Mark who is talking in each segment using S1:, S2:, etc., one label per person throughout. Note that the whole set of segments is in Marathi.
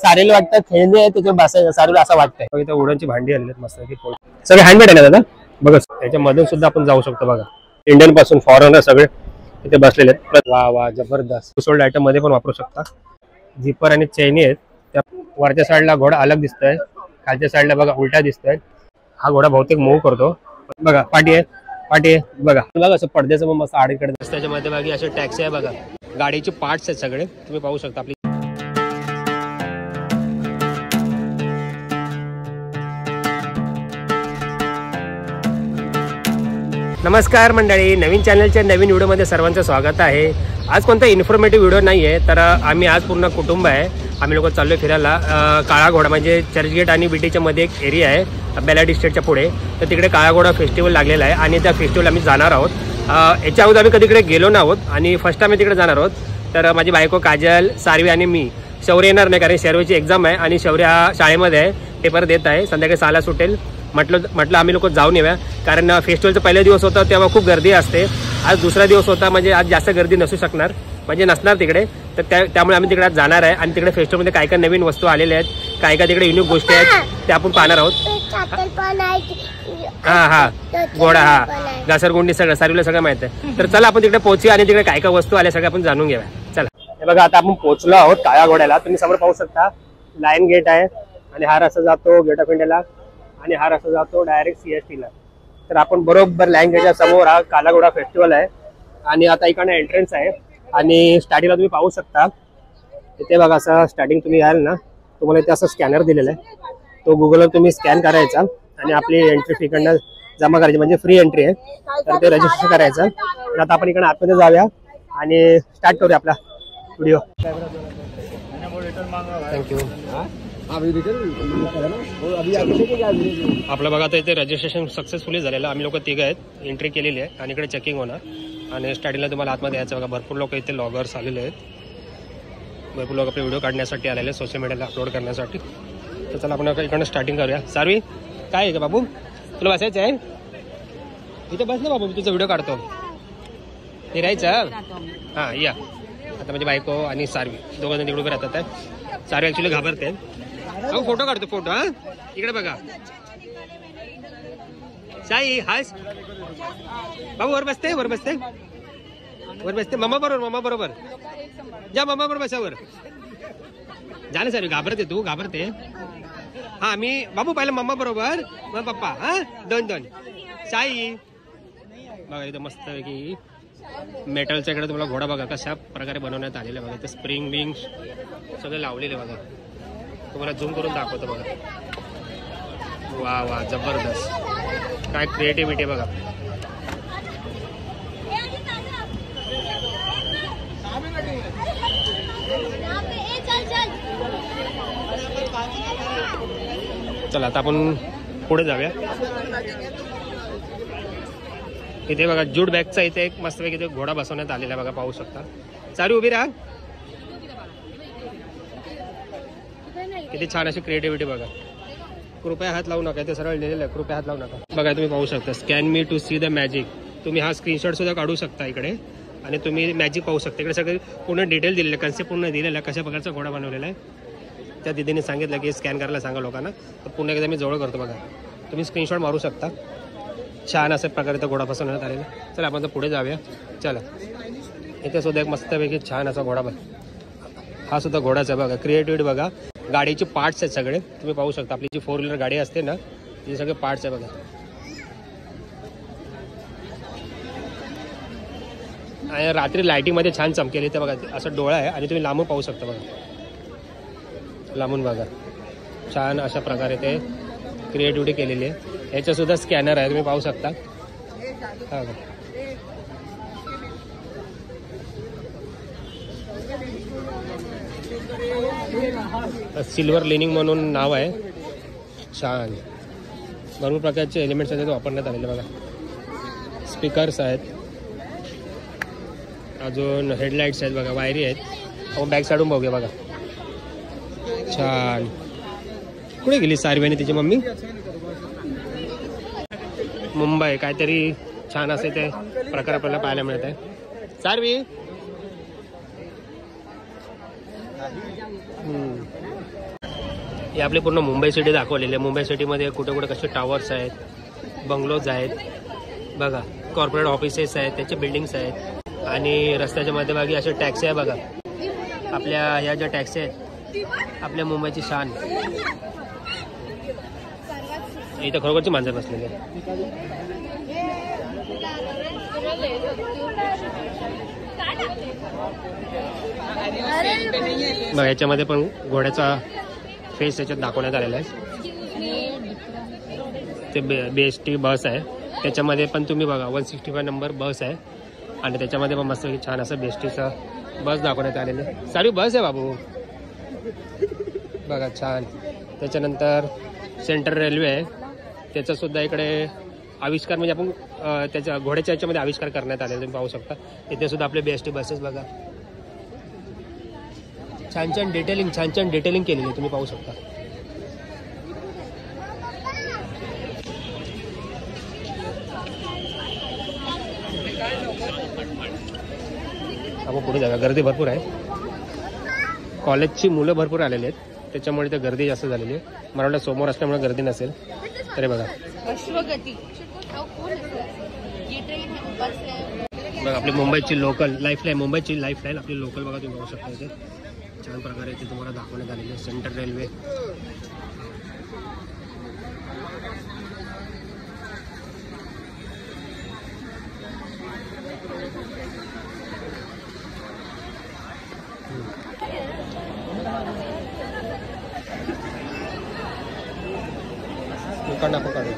S1: सारेला वाटतं खेळणे आहे त्याच्यावर बसायचं सारेला असं वाटतंय. इथे उडनची भांडी आलेली आहेत मस्त सगळे हँडमेड आहे ना दादा. बघा त्याच्यामधून सुद्धा आपण जाऊ शकतो बघा. इंडियन पासून फॉरेनर सगळे इथे बसलेले आहेत. वा वा जबरदस्त. सोल्ड आयटम मध्ये पण वापरू शकता. झिपर आणि चैनी आहेत. त्या वरच्या साईडला घोडा अलग दिसतोय, खालच्या साईडला बघा उलटा दिसतोय. हा घोडा बहुतेक मूव्ह करतो. बघा पाठी आहे बघा. बघा असं पडद्याचं मग मस्त आडीकडे त्याच्या मध्ये बाकी असे टॅक्सी आहे बघा. गाडीचे पार्ट्स आहेत सगळे तुम्ही पाहू शकता. आपली नमस्कार मंडळी, नवीन चॅनलच्या नवीन व्हिडिओमध्ये सर्वांचं स्वागत आहे. आज कोणता इन्फॉर्मेटिव्ह व्हिडिओ नाही आहे, तर आम्ही आज पूर्ण कुटुंब आहे. आम्ही लोक चाललो फिरायला. काळा घोडा म्हणजे चर्चगेट आणि बीटीच्या मध्ये एक एरिया आहे बेलाडी स्टेटच्या पुढे. तर तिकडे काळा घोडा फेस्टिवल लागलेला आहे आणि त्या फेस्टिवल आम्ही जाणार आहोत. याच्या अगोदर आम्ही कधी तिकडे गेलो नव्हत आणि फर्स्ट टाइम तिकडे जाणार आहोत. तर माझी बायको काजल, सारवी आणि मी. शौर्य येणार नाही कारण शौर्याची एक्झाम आहे आणि शौर्य शाळेमध्ये आहे, पेपर देत आहे. संध्याकाळी 6ला सुटेल. म्हटलं आम्ही लोक जाऊन येऊया कारण फेस्टिवलचा पहिला दिवस होता तेव्हा खूप गर्दी असते. आज दुसरा दिवस होता म्हणजे आज जास्त गर्दी नसू शकणार, म्हणजे नसणार तिकडे. तर त्यामुळे आम्ही तिकडे जाणार आहे आणि तिकडे फेस्टिवलमध्ये काय काय नवीन वस्तू आलेल्या आहेत, काय काय तिकडे युनिक गोष्टी आहेत त्या आपण पाहणार आहोत. हा घोडा, हा घसरगुंडी सगळं सारीला सगळं माहित आहे. तर चला आपण तिकडे पोहोचूया आणि तिकडे काय काय वस्तू आल्या सगळं आपण जाणून घेऊया. चला. हे बघा आता आपण पोहोचलो आहोत काळ्या घोड्याला. तुम्ही समोर पाहू शकता लायन गेट आहे आणि हा रस्ता जातो गेट ऑफ इंडियाला आणि हा रस्ता जातो डायरेक्ट CST ला. तर आपण बरोबर लाईन गेटच्या समोर हा काला घोडा फेस्टिवल आहे आणि आता इकडनं एंट्रन्स आहे आणि स्टार्टिंगला तुम्ही पाहू शकता इथे बघा. असं स्टार्टिंग तुम्ही याल ना, तुम्हाला इथे असं स्कॅनर दिलेला आहे. तो गुगलवर तुम्ही स्कॅन करायचा आणि आपली एंट्री फीकडनं जमा करायची, म्हणजे फ्री एंट्री आहे. तर ते रजिस्ट्रेशन करायचं. आता आपण इकडे आतमध्ये जाऊया आणि स्टार्ट करूया आपला व्हिडिओ. थँक्यू. आपलं बघा आता इथे रजिस्ट्रेशन सक्सेसफुली झालेलं. आम्ही लोक 3 आहेत, एंट्री केलेली आहे आणि इकडे चेकिंग होणार आणि स्टार्टिंगला तुम्हाला आतमध्ये यायचं बघा. भरपूर लोक इथे लॉगर्स आलेले आहेत, भरपूर लोक आपले व्हिडिओ काढण्यासाठी आलेले आहेत, सोशल मीडियाला अपलोड करण्यासाठी. तर चला आपण इकडनं स्टार्टिंग करूया. सारवी काय आहे का बाबू, तुला बसायचं आहे इथे? बस ना बाबू, मी तुझा व्हिडिओ काढतो. हे राहायचं. हां या. आता म्हणजे बायको आणि सारवी दोघं जण तिकडे उभे राहतात. सारवी ॲक्च्युली घाबरते. अहो फोटो काढतो, फोटो. हा इकडे बघा. साई हास बाबू, वर बसते वर बसते वर बसते. मम्मा बरोबर जा, मम्मा बरोबर बसावर. जा ना सारवी, घाबरते तू, घाबरते. हा मी बाबू पाहिलं मम्मा बरोबर, मग पप्पा. हा दोन साई बघा. इथं मस्त की मेटलच्या इकडे तुम्हाला घोडा बघा कशा प्रकारे बनवण्यात आलेलं बघा. ते स्प्रिंग बिंग सगळे लावलेले बघा. तुम्हाला झूम करून दाखवतो बघा. वा वा जबरदस्त, काय क्रिएटिव्हिटी बघा. चला आता आपण पुढे जाऊया. इथे बघा जूट बॅगचा इथे एक मस्तपैकी इथे घोडा बसवण्यात आलेला आहे बघा, पाहू शकता. चारी उभी राहा. किती छान अशी क्रिएटिव्हिटी बघा. कृपया हात लावू नका, ते सरळ लिहिलेलं आहे कृपया हात लावू नका. बघा तुम्ही पाहू शकता scan me to see the magic. तुम्ही हा स्क्रीनशॉट सुद्धा काढू शकता इकडे आणि तुम्ही मॅजिक पाहू शकता. इकडे सगळे पूर्ण डिटेल दिलेलं आहे, कन्सेप्ट पूर्ण दिलेला आहे, कशा प्रकारचा घोडा बनवलेला आहे. त्या दिदीने सांगितलं की स्कॅन करायला सांगा लोकांना. तर पुन्हा एकदा मी जवळ करतो बघा. तुम्ही स्क्रीनशॉट मारू शकता. छान अशा प्रकारे तो घोडा बसवण्यात आलेला. चला आपण तर पुढे जाऊया. चला. इथे सुद्धा एक मस्तपैकी छान असा घोडा हा सुद्धा घोडाचा आहे बघा. क्रिएटिव्हिटी बघा. गाडीचे पार्ट्स आहेत सगळे तुम्ही पाहू शकता. आपली जी 4 व्हीलर गाडी असते ना, तिचे सगळे पार्ट्स आहे बघा. आणि रात्री लाईटिंगमध्ये छान चमकेल इथे बघा. असं डोळा आहे आणि तुम्ही लांबून पाहू शकता बघा. लांबून बघा छान अशा प्रकारे ते क्रिएटिव्हिटी केलेली आहे. याच्या सुद्धा स्कॅनर आहे तुम्ही पाहू शकता. हा सिल्वर लिनिंग म्हणून नाव आहे. छान भरपूर प्रकारचे एलिमेंट्स आहेत वापरण्यात आलेले बघा. स्पीकर्स आहेत, अजून हेडलाईट्स आहेत बघा, वायरी आहेत. आपण बॅक साईडून बघूया बघा. छान. कुठे गेली सारवी आणि तिची मम्मी? मुंबई काहीतरी छान असे ते प्रकार आपल्याला पाहायला मिळत आहे. सारवी हे आपली पूर्ण मुंबई सिटी दाखवलेली आहे. मुंबई सिटीमध्ये कुठे कुठे कसे टावर्स आहेत, बंगलोज आहेत बघा, कॉर्पोरेट ऑफिसेस आहेत, त्याचे बिल्डिंग्स आहेत. आणि रस्त्याच्या मध्यभागी असे टॅक्सी आहे बघा. आपल्या ह्या ज्या टॅक्सी आहेत आपल्या मुंबईची शान. इथं खरोखरची मांजर बसलेली आहे. मग याच्यामध्ये पण घोड्याचा फेस याच्यात दाखवण्यात आलेला आहे. ते BST बस आहे, त्याच्यामध्ये पण तुम्ही बघा 165 नंबर बस आहे. आणि त्याच्यामध्ये पण मस्त छान असं BSTचा बस दाखवण्यात आलेलं आहे. सारी बस आहे बाबू बघा छान. त्याच्यानंतर सेंट्रल रेल्वे आहे, त्याचा सुद्धा इकडे आविष्कार म्हणजे आपण त्याच्या घोड्याच्या याच्यामध्ये आविष्कार करण्यात आलेला तुम्ही पाहू शकता. इथे सुद्धा आपले BST बसेस बघा, छान छान डिटेलिंग केलेली तुम्ही पाहू शकता. आपण पुढे जाऊया. गर्दी भरपूर आहे, कॉलेजची मुलं भरपूर आलेली आहेत, त्याच्यामुळे तर गर्दी जास्त झालेली आहे. मला वाटतं समोर असल्यामुळे गर्दी नसेल. तरी बघा बघा आपली मुंबईची लोकल लाईफलाईन, मुंबईची लाईफलाईन आपली लोकल बघा तुम्ही बघू शकता. इथे छान प्रकारे इथे तुम्हाला दाखवण्यात आलेली आहे. सेंट्रल रेल्वे काढू.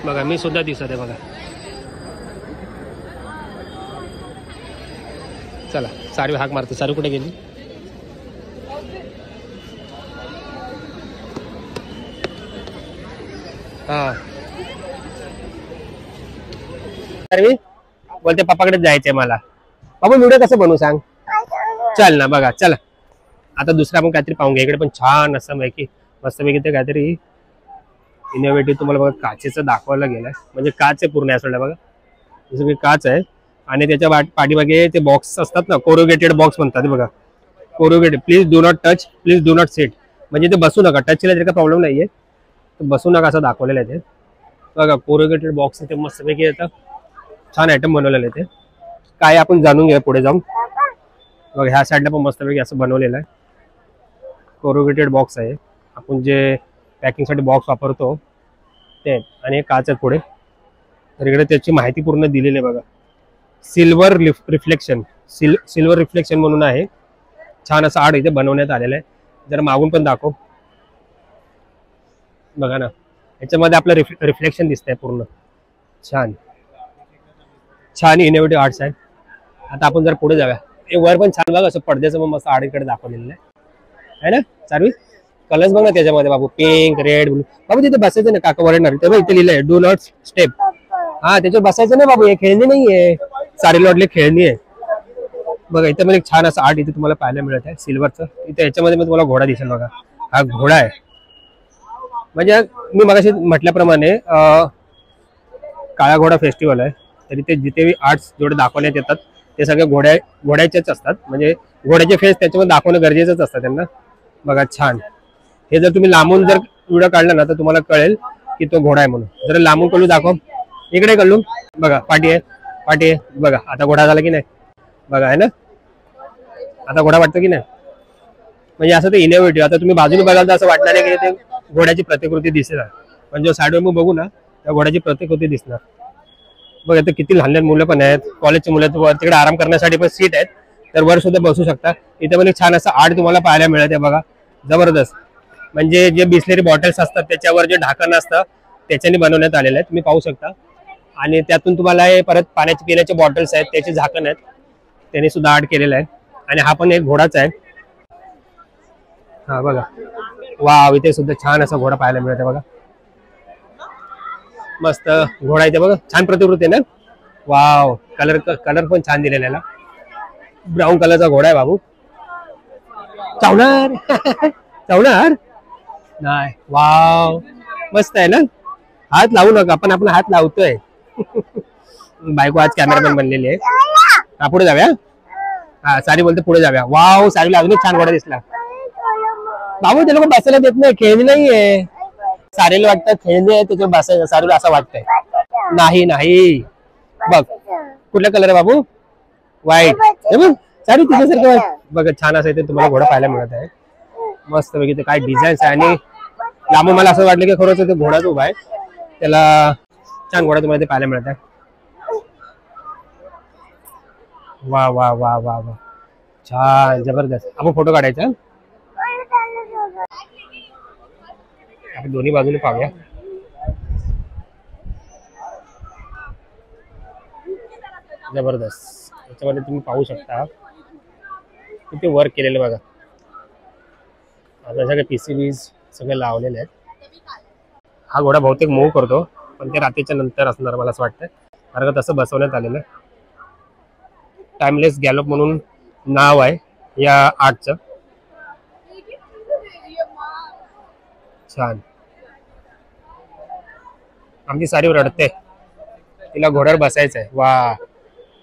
S1: बघा मी सुद्धा दिसत आहे बघा. चला सारी हाक मारते. सारी कुठे गेली? हा सारवी बोलते पप्पाकडे जायचंय मला. बाबा व्हिडिओ कसं बनवू सांग. चल ना बघा. चला आता दुसरं आपण काहीतरी पाहून घ्या. इकडे पण छान असं पैकी मस्तपैकी ते काहीतरी इनोव्हेटिव्ह तुम्हाला बघा काचेचं दाखवायला गेलाय. म्हणजे काच आहे पूर्ण यासाठी बघा, जसं की काच आहे. आणि त्याच्या पाठीमागे ते बॉक्स असतात ना, कोरुगेटेड बॉक्स म्हणतात बघा. Corrugated, please do not touch, please do not sit. म्हणजे ते बसू नका, टच केलं तरी काही प्रॉब्लेम नाहीये, बसू नका असं दाखवलेलं आहे ते बघा. कोरुगेटेड बॉक्स ते मस्तपैकी येतात. छान आयटम बनवलेलं आहे ते. काय आपण जाणून घ्या पुढे जाऊन बघा. ह्या साईडला पण मस्तपैकी असं बनवलेलं आहे. कोरुगेटेड बॉक्स आहे, आपण जे पॅकिंगसाठी बॉक्स वापरतो ते. आणि काच आहे पुढे. तर इकडे त्याची माहिती पूर्ण दिलेली आहे बघा. सिल्वर रिफ्लेक्शन, सिल्वर रिफ्लेक्शन म्हणून आहे. छान असं आड इथे बनवण्यात आलेलं आहे. जरा मागून पण दाखव बघा ना, याच्यामध्ये आपलं रिफ्लेक्शन दिसतंय पूर्ण. छान छान इनोव्हेटिव्ह आर्ट्स आहे. आता आपण जर पुढे जाऊया. हे वर पण छान बघा, असं पडद्याचं पण मस्त आडीकडे दाखवलेलं आहे ना. चार्वी कलर्स बघ ना त्याच्यामध्ये बाबू, पिंक, रेड, ब्लू. बाबू तिथे बसायचं ना, काका वरणार ते बघ इथे लिहिलंय डू नॉट स्टेप. हा त्याच्यावर बसायचं नाही बाबू, हे खेळणी नाहीये, सारी लॉटली खेळणी आहे बघा. इथे म्हणजे छान असं आर्ट इथे तुम्हाला पाहायला मिळत आहे सिल्वरचं. इथे याच्यामध्ये तुम्हाला घोडा दिसेल बघा. हा घोडा आहे. म्हणजे मी मगाशी म्हटल्याप्रमाणे काळा घोडा फेस्टिवल आहे, तरी ते जिथे आर्ट्स जेवढे दाखवण्यात येतात ते सगळे घोड्याचेच असतात. म्हणजे घोड्याचे फेस त्याच्यामध्ये दाखवणं गरजेचंच असतं त्यांना बघा. छान. हे जर तुम्ही लांबून जर व्हिडिओ काढला ना तर तुम्हाला कळेल की तो घोडा आहे म्हणून. जर लांबून कळू दाखव, इकडे कळू बघा. पाठी आहे बघा. आता घोडा झाला की नाही बघा, आहे ना. आता घोडा वाटतो की नाही. म्हणजे असं ते इनोव्हेटिव्ह. आता तुम्ही बाजूने बघाल तर असं वाटणार नाही की ते घोड्याची प्रतिकृती दिसेल, पण जो साईडवर मी बघू ना त्या घोड्याची प्रतिकृती दिसणार बघा. तर किती लहान लहान मुलं पण आहेत, कॉलेजची मुलं. तिकडे आराम करण्यासाठी पण सीट आहेत, तर वर सुद्धा बसू शकता. इथे पण छान असं आर्ट तुम्हाला पाहायला मिळत आहे बघा. जबरदस्त. म्हणजे जे बिस्लेरी बॉटल्स असतात त्याच्यावर जे ढाकण असतं त्याच्याने बनवण्यात आलेलं आहे, तुम्ही पाहू शकता. आणि त्यातून तुम्हाला परत पाण्याचे पिण्याचे बॉटल्स आहेत त्याचे झाकण आहेत, त्याने सुद्धा आर्ट केलेलं आहे. आणि हा पण एक घोडाच आहे. हा बघा. वाव, इथे सुद्धा छान असा घोडा पाहायला मिळत आहे बघा. मस्त घोडा इथे बघा. छान प्रतिकृती आहे ना. वाव. कलर पण छान दिलेला आहे. ब्राऊन कलरचा घोडा आहे बाबू. चावणार चावणार नाही. वाव मस्त आहे ना. हात लावू नका, पण आपण हात लावतोय. बायको आज कॅमेरामॅन बनलेली आहे. हा पुढे जाऊया. हा सारी बोलते पुढे जाऊया. वाव सारीला अजूनच छान घोडा दिसला. बाबू ते लोक बसायला देत नाही, खेळणी नाहीये. सारीला वाटतं खेळणी आहे त्याच्यावर बसायचं, सारीला असं वाटतंय. नाही नाही बघ कुठला कलर आहे बाबू? व्हाईट. सारी तुझ्यासारखं बघ छान असायचं. तुम्हाला घोडा पाहायला मिळत आहे मस्त पैकी. काय डिझाईन्स आहे आणि लांबून मला असं वाटलं की खरंच ते घोडाच उभा आहे. त्याला छान घोडा तुम्हाला ते पाहायला मिळत आहे. वा वा वा वा वा छान जबरदस्त. आपण फोटो काढायचा. आपण दोन्ही बाजूने पाहूया. जबरदस्त. याच्यामध्ये तुम्ही पाहू शकता किती वर्क केलेलं बघा. आता सगळे पीसीबीज सगळे लावलेले आहेत. हा घोडा बहुतेक मूव्ह करतो पण ते रात्रीच्या नंतर असणार मला असं वाटतं, कारण का तसं बसवण्यात आलेलं. टाइमलेस गॅलप म्हणून नाव आहे या आर्टचं. छान. आमची सारी रडते, तिला घोड्यावर बसायचं आहे. वा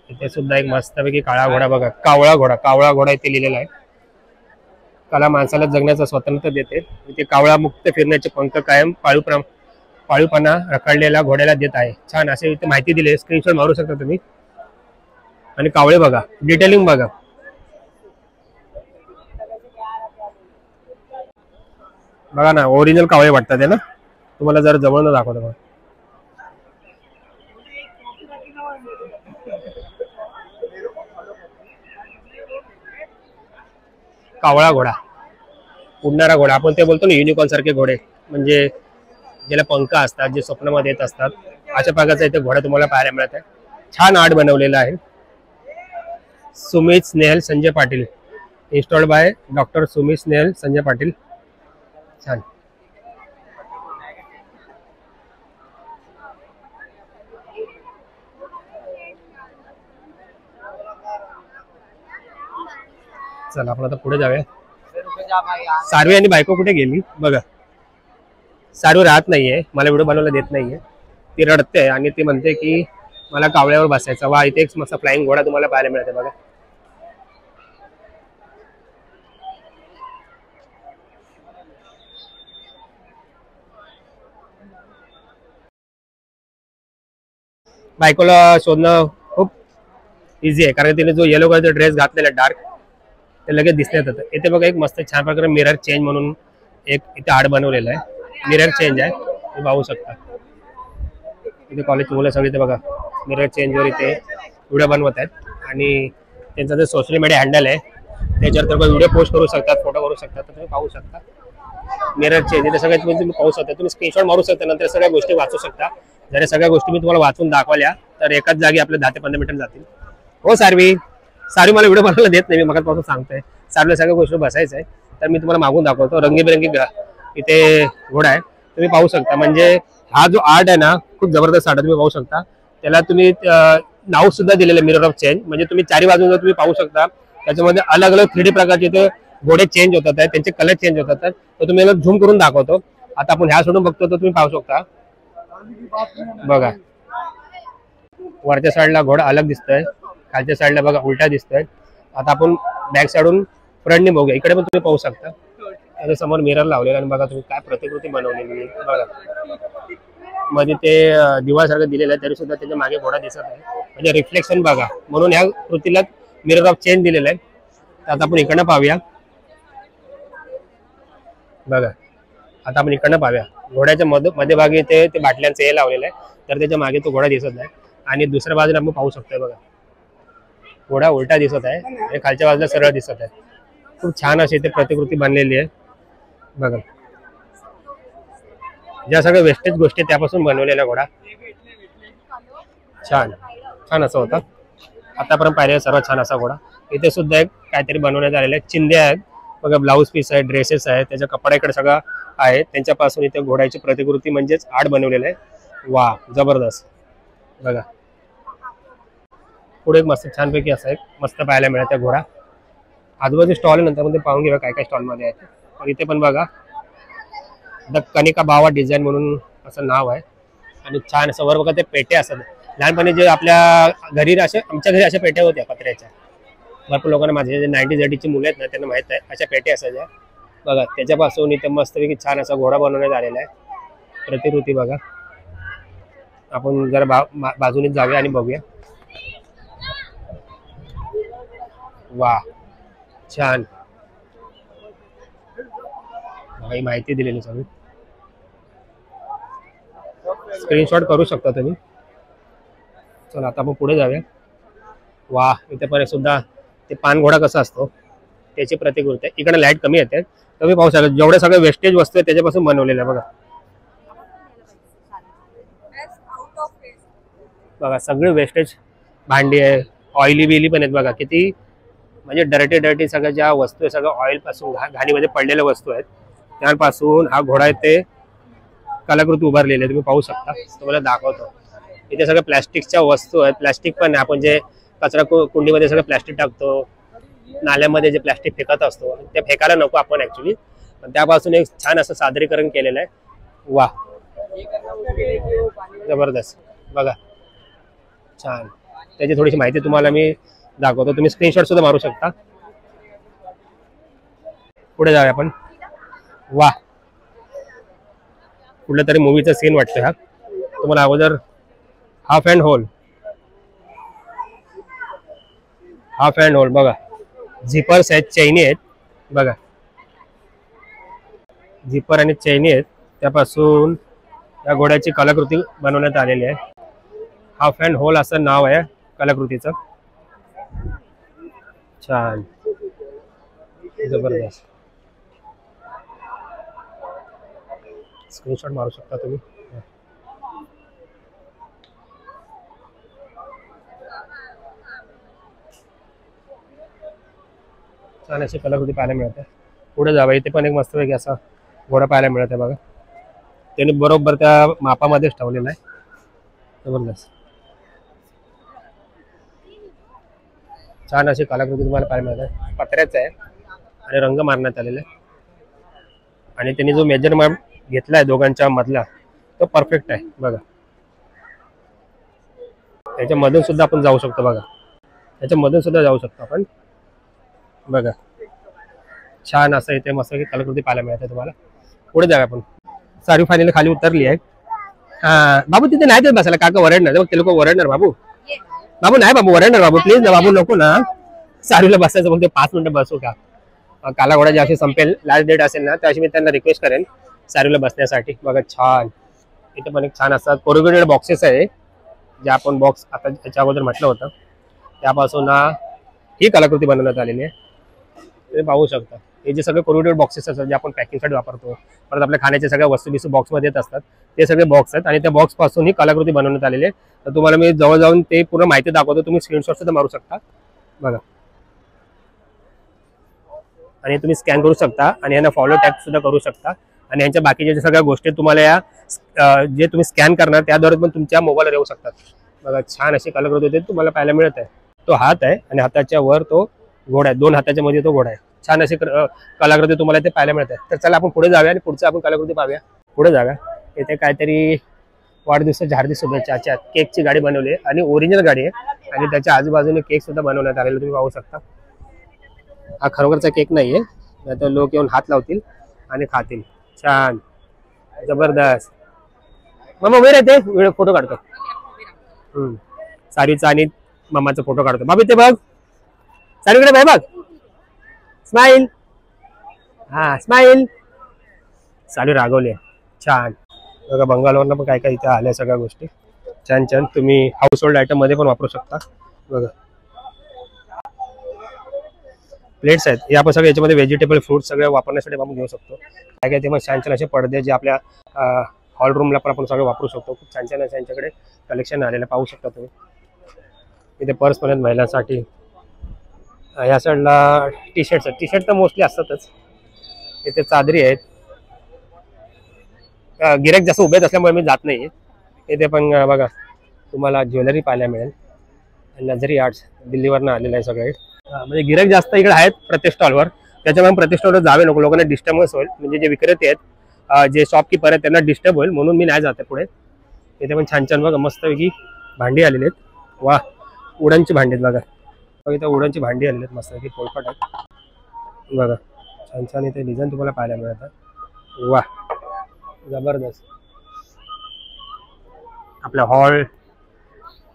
S1: इथे सुद्धा एक मस्तपैकी काळा घोडा बघा. कावळा घोडा, कावळा घोडा इथे लिहिलेला आहे. कला माणसाला जगण्याचं स्वातंत्र्य देते. इथे कावळा मुक्त फिरण्याचे पंख कायम पाळूपणा रखडलेला घोड्याला देत आहे. छान असे इथे माहिती दिली. स्क्रीनशॉट मारू शकता तुम्ही. आणि कावळे बघा, डिटेलिंग बघा. बघा ना ओरिजिनल कावळे वाटतात आहे ना. तुम्हाला जर जवळ दाखवतो बघा. कावळा घोडा, उडणारा घोडा. आपण ते बोलतो ना युनिकॉर्न सारखे घोडे, म्हणजे ज्याला पंख असतात, जे स्वप्नामध्ये येत असतात, अशा प्रकारचा इथे घोडा तुम्हाला पाहायला मिळत आहे. छान आर्ट बनवलेला आहे. Sumit Snehal Sanjay Patil, installed by doctor Sumit Snehal Sanjay Patil. छान. चला आपण आता पुढे जाऊया. सारवी आणि बायको कुठे गेली बघा. सारवी राहत नाहीये, मला व्हिडिओ बनवायला देत नाहीये. ती रडते आणि ती म्हणते की मला कावळ्यावर बसायचं. वा इथे एक मस्त फ्लाइंग घोडा तुम्हाला पाहायला मिळते बघा. बायकोला शोधणं खूप इझी आहे, कारण तिने जो येलो कलरचा ड्रेस घातलेला डार्क ते लगेच दिसण्यात येतं. इथे बघा एक मस्त छान प्रकारे मिरर चेंज म्हणून एक इथे आर्ट बनवलेला आहे. मिरर चेंज आहे, तुम्ही पाहू शकता. इथे कॉलेजची मुलं सगळी इथे बघा मिरर चेंजवर इथे व्हिडिओ बनवत आहेत. आणि त्यांचा जो सोशल मीडिया हँडल आहे त्याच्यावर तुम्ही व्हिडिओ पोस्ट करू शकतात, फोटो करू शकता. तर तुम्ही पाहू शकता मिरर चेंज इथे सगळ्यात तुम्ही पाहू शकता. तुम्ही स्क्रीनशॉट मारू शकता, नंतर सगळ्या गोष्टी वाचू शकता. जर सगळ्या गोष्टी मी तुम्हाला वाचून दाखवल्या तर एकाच जागी आपले 10 ते 15 मिनिटं जातील. हो सारवी मला व्हिडिओ बनवायला देत नाही, मी मगापासून सांगतोय. सारवीला सगळ्या गोष्टी बसायचं आहे, तर मी तुम्हाला मागून दाखवतो. रंगीबेरंगी इथे घोडा आहे, तुम्ही पाहू शकता. म्हणजे हा जो आर्ट आहे ना खूप जबरदस्त आर्ट तुम्ही पाहू शकता. त्याला तुम्ही नाव सुद्धा दिलेलं आहे मिरर ऑफ चेंज. म्हणजे तुम्ही चारी बाजूला तुम्ही पाहू शकता त्याच्यामध्ये अलग अलग 3D प्रकारचे ते घोडे चेंज होतात आहेत, त्यांचे कलर चेंज होतात आहेत. तर तुम्ही झूम करून दाखवतो. आता आपण ह्या सोडून बघतो तर तुम्ही पाहू शकता बघा. वरच्या साईडला घोडा अलग दिसतोय, खालच्या साईडला बघा उलटा दिसतोय. आता आपण बॅक साईडून फ्रंटने बघूया. इकडे पण तुम्ही पाहू शकता त्याच्या समोर मिरर लावलेला. आणि बघा तुम्ही काय प्रतिकृती बनवलेली आहे बघा. मध्ये ते दिवासारखं दिलेलं आहे तरी सुद्धा त्याच्या मागे घोडा दिसत आहे, म्हणजे रिफ्लेक्शन बघा. म्हणून ह्या कृतीला मिरर ऑफ चेंज दिलेलं आहे. तर आता आपण इकडनं पाहूया बघा. आता आपण इकडनं पाहूया. घोड्याच्या मध्यभागी ते बाटल्यांचं हे लावलेलं आहे, तर त्याच्या मागे तो घोडा दिसत नाही. आणि दुसऱ्या बाजूला आपण पाहू शकतोय बघा घोडा उलटा दिसत आहे आणि खालच्या बाजूला सरळ दिसत आहे. खूप छान अशी इथे प्रतिकृती बनलेली आहे बघा. ज्या सगळ्या वेस्टेज गोष्टी त्यापासून बनवलेला घोडा छान छान असा होता. आतापर्यंत पाहिलेला सर्वात छान असा घोडा. इथे सुद्धा एक काहीतरी बनवण्यात आलेलं आहे. चिंध्या आहेत बघा, ब्लाऊज पीस आहे, ड्रेसेस आहे, त्याच्या कपड्याकडे सगळं आहे. त्यांच्यापासून इथे घोड्याची प्रतिकृती म्हणजेच आर्ट बनवलेलं आहे. वा जबरदस्त बघा. पुढे एक मस्त छानपैकी असा एक मस्त पाहायला मिळाला घोडा. आजूबाजू स्टॉल नंतर मध्ये पाहून घेऊया काय काय स्टॉल मध्ये आहे. पण इथे पण बघा द कनिका बावा डिझाईन म्हणून असं नाव आहे. आणि छान असं वर बघा ते पेटे असतात, लहानपणी जे आपल्या घरी असे आमच्या घरी अशा पेट्या होत्या पत्र्याच्या. भरपूर लोकांना माझे जे 90s 80ची मुलं आहेत ना त्यांना माहित आहे अशा पेट्या असायच्या बघा. त्याच्यापासून इथे मस्तपैकी छान असा घोडा बनवण्यात आलेला आहे. प्रतिकृती बघा. आपण जरा बाजूने जाऊया आणि बघूया. वा छान काही माहिती दिलेली सगळी. स्क्रीनशॉट करू शकता तुम्ही. चला आता आपण पुढे जाऊया. वा इथे पण सुद्धा ते पान घोडा कसा असतो त्याची प्रतिकृती आहे. इकडे लाईट कमी येते तुम्ही पाहू शकता. जेवढे सगळे वेस्टेज वस्तू आहे त्याच्यापासून बनवलेलं आहे बघा. बघा सगळे वेस्टेज भांडी आहे. ऑइली बिली पण आहेत बघा. किती म्हणजे डर्टी सगळ्या ज्या वस्तू आहे सगळं ऑइल पासून घाणीमध्ये पडलेल्या वस्तू आहेत त्यापासून हा घोडा आहे ते कलाकृती उभारलेली आहे. तुम्ही पाहू शकता. तुम्हाला दाखवतो. इथे सगळं प्लॅस्टिकच्या वस्तू आहेत. प्लॅस्टिक पण आहे. आपण जे कचरा कुंडीमध्ये सगळं प्लॅस्टिक टाकतो नाल्यामध्ये जे प्लॅस्टिक फेकत असतो ते फेकायला नको आपण ऍक्च्युली. पण त्यापासून एक छान असं सादरीकरण केलेलं आहे. वा जबरदस्त बघा छान. त्याची थोडीशी माहिती तुम्हाला मी दाखवतो. तुम्ही स्क्रीनशॉट सुद्धा मारू शकता. पुढे जाऊया आपण. वा कुठल्या तरी मूवीचा सीन वाटतोय हा. तुम्हाला अगोदर हाफ अँड होल बघा. झिपर्स आहेत चैनी आहेत बघा. झिपर आणि चैनी आहेत त्यापासून या घोड्याची कलाकृती बनवण्यात आलेली आहे. हाफ अँड होल असं नाव आहे कलाकृतीचं. छान जबरदस्त. स्क्रीनशॉट मारू शकता तुम्ही. छान अशी कलाकृती पाहायला मिळते. पुढे जावं. इथे पण एक मस्तपैकी असा घोडा पाहायला मिळत आहे बघा. त्याने बरोबर त्या मापामध्येच ठेवलेला आहे. जबरदस्त छान अशी कलाकृती तुम्हाला पाहायला मिळते. पत्र्याचं आहे आणि रंग मारण्यात आलेला आहे. आणि त्यांनी जो मेजरमेंट घेतलाय दोघांच्या मधला तो परफेक्ट आहे बघा. त्याच्यामधून सुद्धा आपण जाऊ शकतो बघा. त्याच्यामधून सुद्धा जाऊ शकतो आपण बघा. छान असं इथे मस्त कलाकृती पाहायला मिळते तुम्हाला. पुढे जाऊया आपण. सारी फायनली खाली उतरली आहे. हा बाबू तिथे नाही देत बसायला. काका वरडणार ते लोक वरडणार. बाबू नाही बाबू वरडणार. बाबू प्लीज ना बाबू नको ना. सारीला बसायचं फक्त 5 मिनिटं बसू का. काला घोडा ज्याशी संपेल लास्ट डेट असेल ना त्याशी मी त्यांना रिक्वेस्ट करेन सारीला बसण्यासाठी. बघा छान. इथे पण एक छान असा कोरुगेटेड बॉक्सेस आहे जे आपण बॉक्स आता याच्या अगोदर म्हटलं होतं त्यापासून ही कलाकृती बनवण्यात आलेली आहे. तुम्ही पाहू शकता. हे जे सगळे कोरुगेटेड बॉक्सेस असतात जे आपण पॅकिंगसाठी वापरतो परत आपल्या खाण्याच्या सगळ्या वस्तू बिस्तू बॉक्समध्ये येत असतात ते सगळे बॉक्स आहेत आणि त्या बॉक्स पासून ही कलाकृती बनवण्यात आलेली आहे. तर तुम्हाला मी जवळ जाऊन ते पूर्ण माहिती दाखवतो. तुम्ही स्क्रीनशॉट सुद्धा मारू शकता बघा. आणि तुम्ही स्कॅन करू शकता आणि यांना फॉलो टॅग सुद्धा करू शकता. आणि यांच्या बाकीच्या सगळ्या गोष्टी तुम्हाला या जे तुम्ही स्कॅन करणार त्याद्वारे पण तुमच्या मोबाईलवर येऊ शकतात बघा. छान अशी कलाकृती तुम्हाला पाहायला मिळत आहे. तो हात आहे आणि हाताच्या वर तो घोडा आहे. 2 हाताच्या मध्ये तो घोडा आहे. छान अशी कलाकृती तुम्हाला ते पाहायला मिळत आहे. तर चला आपण पुढे जाऊया आणि पुढचं आपण कलाकृती पाहूया. पुढे जाऊया. इथे काहीतरी वाढदिवसाच्या हार्दिक शुभेच्छा केकची गाडी बनवली आहे आणि ओरिजिनल गाडी आहे आणि त्याच्या आजूबाजूने केक सुद्धा बनवण्यात आलेला तुम्ही पाहू शकता. हा खरोखरचा केक नाहीये. नाहीतर लोक येऊन हात लावतील आणि खातील. छान जबरदस्त. मम्मा उभे राहते फोटो काढतो. सारीचा आणि मम्माचा फोटो काढतो. बाबी ते बघ सारीकडे बाय बघ. स्माइल. हा स्माइल. सारी रागवली. छान बघा. बंगालवरनं पण काय काय इथे आल्या सगळ्या गोष्टी छान छान. तुम्ही हाऊस होल्ड आयटम मध्ये पण वापरू शकता बघा. प्लेट्स आहेत. या आपण सगळे याच्यामध्ये व्हेजिटेबल फ्रूट सगळे वापरण्यासाठी आपण घेऊ शकतो. काय काय ते मग छान छान असे पडदे जे आपल्या हॉल रूमला पण आपण सगळे वापरू शकतो. खूप छान छान असं यांच्याकडे कलेक्शन आलेलं पाहू शकता तुम्ही. इथे पर्स पण आहेत महिलांसाठी. या साईडला टी शर्ट तर मोस्टली असतातच. इथे चादरी आहेत. गिऱ्हाईक जास्त उभे असल्यामुळे मी जात नाही. इथे पण बघा तुम्हाला ज्वेलरी पाहायला मिळेल. नजरी आर्ट्स दिल्लीवरनं आलेलं आहे सगळे. म्हणजे गिऱ्हाईक जास्त इकडे आहेत प्रत्येक स्टॉलवर. त्याच्यामुळे प्रत्येक स्टॉलवर जावे नको. लोकांना डिस्टर्बन्स होईल. म्हणजे जे विक्रेते आहेत जे शॉपकीपर आहेत त्यांना डिस्टर्ब होईल म्हणून मी नाही जाते पुढे. इथे पण छान छान बघा मस्तपैकी भांडी आलेली आहेत. वा, उडांची भांडी आहेत बघा. बघा इथं उडांची भांडी आलेली आहेत, मस्त की पोळपाट आहेत बघा. छान छान इथे डिझाईन तुम्हाला पाहायला मिळतात. वा, जबरदस्त. आपल्या हॉल,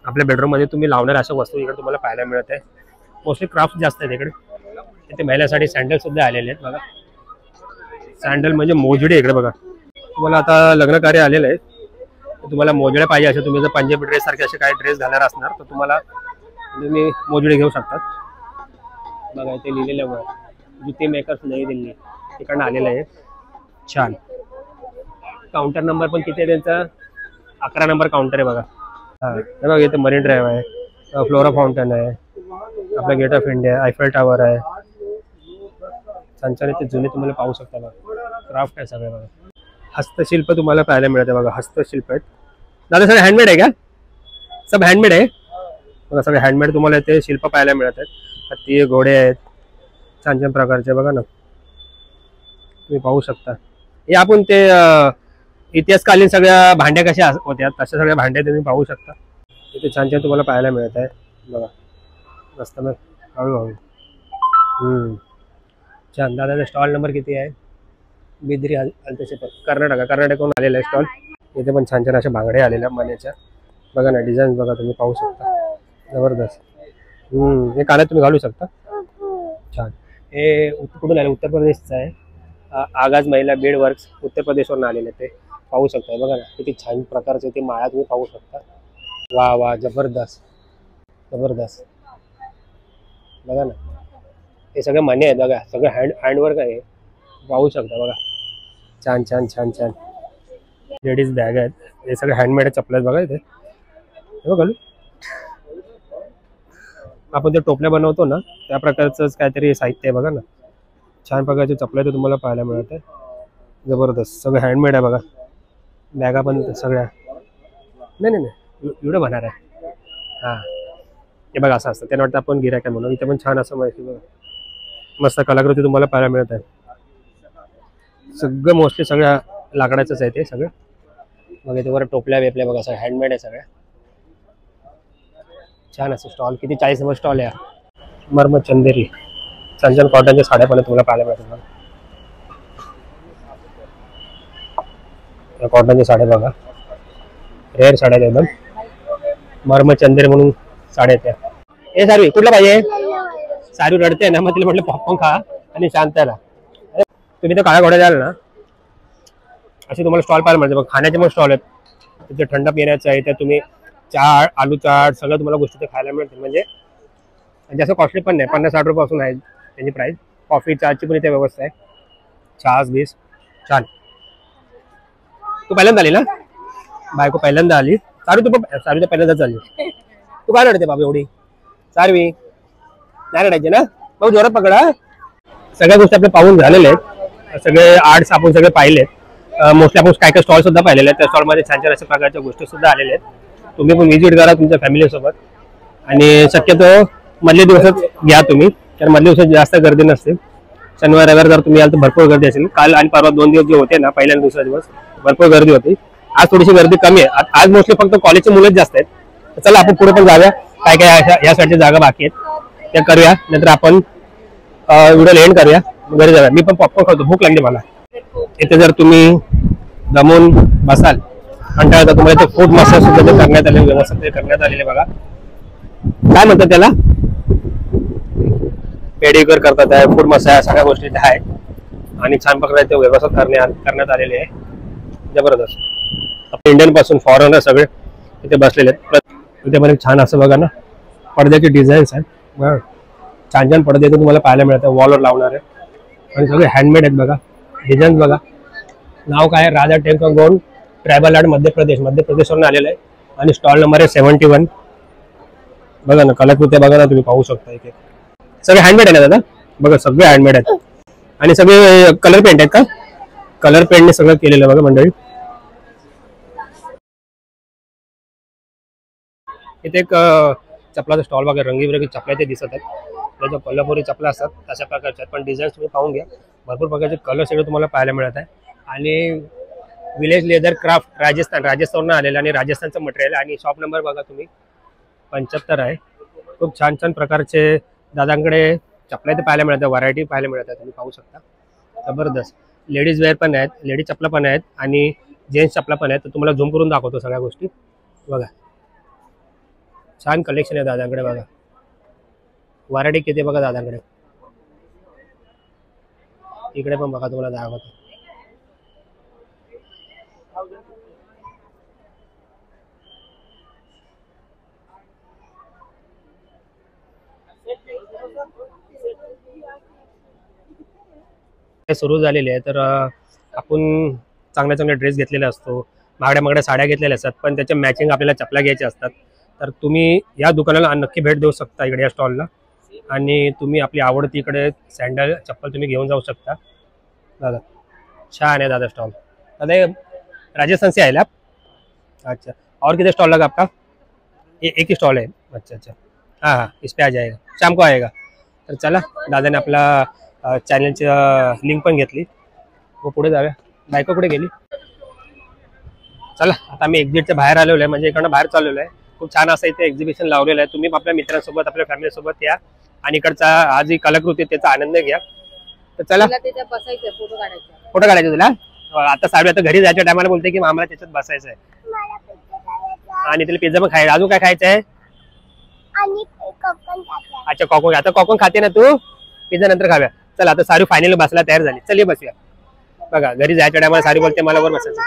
S1: आपल्या बेडरूममध्ये तुम्ही लावणार अशा वस्तू इकडे तुम्हाला पाहायला मिळत आहे. मोस्टली क्राफ्ट जास्त आहेत इकडे. इथे महिलांसाठी सँडल सुद्धा आलेले आहेत बघा. सँडल म्हणजे मोजडी इकडे बघा. तुम्हाला आता लग्न कार्य आलेलं आहे, तुम्हाला मोजड्या पाहिजे असे, तुम्ही जर पंजाबी ड्रेस सारखे असे काही ड्रेस घालणार असणार तर तुम्हाला तुम्ही मोजडी घेऊ शकतात बघा. इथे लिहिलेलं बघा, जुते मेकर्स नई दिल्ली, तिकडनं आलेलं आहे. छान. काउंटर नंबर पण किती आहे त्यांचा? 11 नंबर काउंटर आहे बघा. हां, हे बघा इथे मरीन ड्राईव्ह आहे, फ्लोरा फाउंटन आहे, आपला Gate of India, Eiffel Tower आहे. छान छान इथे जुने तुम्हाला पाहू शकता बघा. क्राफ्ट आहे सगळे बघा. हस्तशिल्प तुम्हाला पाहायला मिळते बघा. हस्तशिल्प आहेत दादा, सगळे हँडमेड आहे का? सब हँडमेड आहे बघा. सगळे हँडमेड तुम्हाला इथे शिल्प पाहायला मिळत आहेत. हत्ती, घोडे आहेत छान छान प्रकारचे बघा ना, तुम्ही पाहू शकता. हे आपण ते इतिहासकालीन सगळ्या भांड्या कशा होत्या तशा सगळ्या भांड्या तुम्ही पाहू शकता. इथे छान छान तुम्हाला पाहायला मिळत आहे बघा. मस्त मग हळूहळू. छान. दादाचा स्टॉल नंबर किती आहे? बिद्री हलतशेप, कर्नाटकहून आलेला आहे स्टॉल. इथे पण छान छान अशा बांगड्या आलेल्या मण्याच्या बघा ना. डिझाईन बघा, तुम्ही पाहू शकता. जबरदस्त. हे कानात तुम्ही घालू शकता. छान. हे कुठून आले? उत्तर प्रदेशचं आहे. आगाज महिला बेड वर्क्स, उत्तर प्रदेशवरून आलेले ते पाहू शकता बघा ना. किती छान प्रकारचे ते माळा तुम्ही पाहू शकता. वा वा, जबरदस्त जबरदस्त बघा ना. हे सगळे मणी आहेत बघा, सगळं हँडवर्क आहे, पाहू शकता बघा. छान छान छान छान. लेडीज बॅग आहेत, हे सगळे हँडमेड चपल आहेत बघा. इथे बघा, आपण ते टोपल्या बनवतो ना त्या प्रकारचंच काहीतरी साहित्य आहे बघा ना. छान प्रकारचे चपल्या ते तुम्हाला पाहायला मिळत आहे. जबरदस्त. सगळं हँडमेड आहे बघा. बॅगा पण सगळ्या. नाही नाही नाही, एवढं बनणार आहे. हां, हे बघा असं असतं. त्यांना वाटतं आपण गिऱ्हाईक आहे म्हणून. इथे पण छान असं माहिती बघा, मस्त कलाकृती तुम्हाला पाहायला मिळत आहे. सगळं मोस्टली सगळ्या लाकडाचंच आहे ते सगळं बघा. इथे वर टोपल्या वेपल्या बघा, सगळं हँडमेड आहे सगळ्या. छान असं स्टॉल. किती 40 नंबर स्टॉल आहे. मर्म चंदेरी, छान छान कॉटनच्या साड्या पण तुम्हाला पाहायला मिळतात. कॉटनच्या साड्या बघा, रेअर साड्या एकदम. मर्म चंदेरी म्हणून साड्या त्या. हे सारवी कुठला पाहिजे? सारू रडते ना, मग तिला म्हटलं पॉपकॉर्न खा आणि शांत राहा. तुम्ही तर काळ्या घोड्या द्याल ना, असे तुम्हाला स्टॉल पाहायला मिळते बघ. खाण्याचे पण स्टॉल आहेत तिथे, थंड पिण्याचं आहे. त्या तुम्ही चाट, आलू चाट सगळं तुम्हाला गोष्टी ते खायला मिळते. म्हणजे जास्त कॉस्टली पण नाही, 50-60 रुपयापासून आहे त्यांची प्राईस. कॉफी चहाची पण इथे व्यवस्था आहे. छास बीस छान. तू पहिल्यांदा आली ना? बायको पहिल्यांदा आली. सारू तू पण, सारू तर पहिल्यांदाच आली. तू काय रडते बाबा एवढी? सारवी नाही रडायचे ना, भाऊ जोरात पकडा. सगळ्या गोष्टी आपले पाहून झालेले आहेत. सगळे आर्ट्स आपण सगळे पाहिलेत. मोस्टली आपण काय काय स्टॉल सुद्धा पाहिलेले आहेत. त्या स्टॉलमध्ये छान छान अशा प्रकारच्या गोष्टी सुद्धा आलेल्या आहेत. तुम्ही पण व्हिजिट करा तुमच्या फॅमिलीसोबत. आणि शक्यतो मधले दिवसच घ्या तुम्ही, कारण मधल्या दिवसात जास्त गर्दी नसते. शनिवार रविवार जर तुम्ही याल तर भरपूर गर्दी असेल. काल आणि परवा 2 दिवस जे होते ना, पहिल्या आणि दुसरा दिवस भरपूर गर्दी होती. आज थोडीशी गर्दी कमी आहे. आज मोस्टली फक्त कॉलेजचे मुलंच जास्त आहेत. चला आपण पुढे पण जाऊया. काय काय या साईडच्या जागा बाकी आहेत त्या करूया, नंतर आपण व्हिडिओ एंड करूया, घरी जाऊया. मी पण पॉपकॉर्न खातो, भूक लागली मला. इथे जर तुम्ही जमून बसाल कंटाळा तर तुम्हाला इथे फूड मसाज सुद्धा करण्यात आले, व्यवस्थित करण्यात आलेले बघा. काय म्हणतात त्याला? पेडिक्युअर करतात आहे, फूड मसाज सगळ्या गोष्टी इथे आहेत. आणि छान प्रकारे ते व्यवस्थित करण्यात आलेले आहे. जबरदस्त. आपल्या इंडियन पासून फॉरेनर सगळे इथे बसलेले आहेत. इथे पण छान असं बघा ना, पडद्याचे डिझाईन्स आहेत. छान छान पडदे इथे तुम्हाला पाहायला मिळतात, वॉलवर लावणारे. आणि सगळे हँडमेड आहेत बघा. डिझाईन्स बघा. नाव काय? राजा टेम्पल गोंड ट्रायबल आर्ट मध्य प्रदेशवरून आलेलं आहे. आणि स्टॉल नंबर आहे 71. बघा ना, कलाकृत्या बघा ना, तुम्ही पाहू शकता. इथे सगळे हँडमेड आहे ना दादा? बघा सगळे हँडमेड आहेत. आणि सगळे कलर पेंट आहेत का? कलर पेंटने सगळं केलेलं बघा मंडळी. इथे एक चपलाचा स्टॉल बघा, रंगीबिरंगी चपल्या ते दिसत आहेत. त्याच्या कोल्हापुरी चपला असतात तशा प्रकारच्या, पण डिझाईन्स तुम्ही पाहून घ्या. भरपूर प्रकारचे कलर सगळे तुम्हाला पाहायला मिळत आहे. आणि विलेज लेदर क्राफ्ट राजस्थानवरून आलेलं आणि राजस्थानचं मटेरियल आणि शॉप नंबर बघा तुम्ही 75 आहे. खूप छान छान प्रकारचे दादांकडे चपला इथे पाहायला मिळतात, व्हरायटी पाहायला मिळतात, तुम्ही पाहू शकता. जबरदस्त लेडीज वेअर पण आहेत, लेडीज चपला पण आहेत आणि जेंट्स चपला पण आहेत. तर तुम्हाला झूम करून दाखवतो सगळ्या गोष्टी. बघा छान कलेक्शन आहे दादांकडे. बघा व्हरायटी किती बघा दादांकडे. इकडे पण बघा तुम्हाला दाखवतो. सुरू झालेली आहे. तर आपण चांगले चांगले ड्रेस घेतलेले असतो, महागड्या महागड्या साड्या घेतलेल्या असतात, पण त्याच्या मॅचिंग आपल्याला चपला घ्यायच्या असतात. तर तुम्ही या दुकानाला नक्की भेट देऊ शकता इकडे या स्टॉलला. आणि तुम्ही आपली आवडती इकडे सँडल चप्पल तुम्ही घेऊन जाऊ शकता. दादा छान है दादा स्टॉल. दादा ये राजस्थान से आए आप? अच्छा, और किधर स्टॉल लगा आपका? एक ही स्टॉल है. अच्छा अच्छा, हाँ हाँ इस पे आ जाएगा, शाम को आएगा. तर चला दादाने आपला चॅनलची लिंक पण घेतली. व पुढे जाऊया. बायको कुठे गेली? चला आता आम्ही एक्झिटच्या बाहेर आलेलो आहे, म्हणजे इकडनं बाहेर चाललेलो आहे. खूप छान असं इथे एक्झिबिशन लावलेलं आहे. तुम्ही आपल्या मित्रांसोबत आपल्या फॅमिलीसोबत या आणि इकडचा आज ही कलाकृती त्याचा आनंद घ्या. तर चला फोटो काढायचे तुला. आता साडू आता घरी जायच्या टायमाला बोलते की आम्हाला त्याच्यात बसायचं आहे आणि तिला पिझ्झा पण खायचा. अजून काय खायचं आहे? अच्छा कॉकॉन. आता कॉकॉन खाते ना तू? पिझ्झा नंतर खाव्या. चला आता सारू फायनली बसला तयार झाली. चल ये बसूया. बघा घरी जायच्या टायमाला सारू बोलते मला वर बसायचं.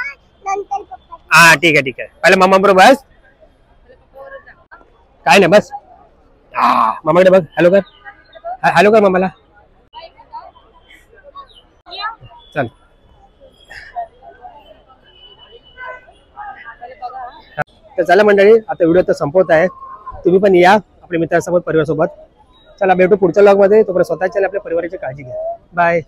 S1: हा ठीक आहे ठीक आहे, पहिले मम्मा बरोबर बस. काय नाही बस. मामाकडे बघ, हॅलो कर, हॅलो कर मामाला. चल तर चला मंडळी आता व्हिडिओ तर संपवत आहे. तुम्ही पण या आपल्या मित्रांसोबत परिवारासोबत. चला भेटू पुढच्या व्लॉग मध्ये. तोपर्यंत स्वतःच्या आपल्या परिवाराची काळजी घ्या. बाय.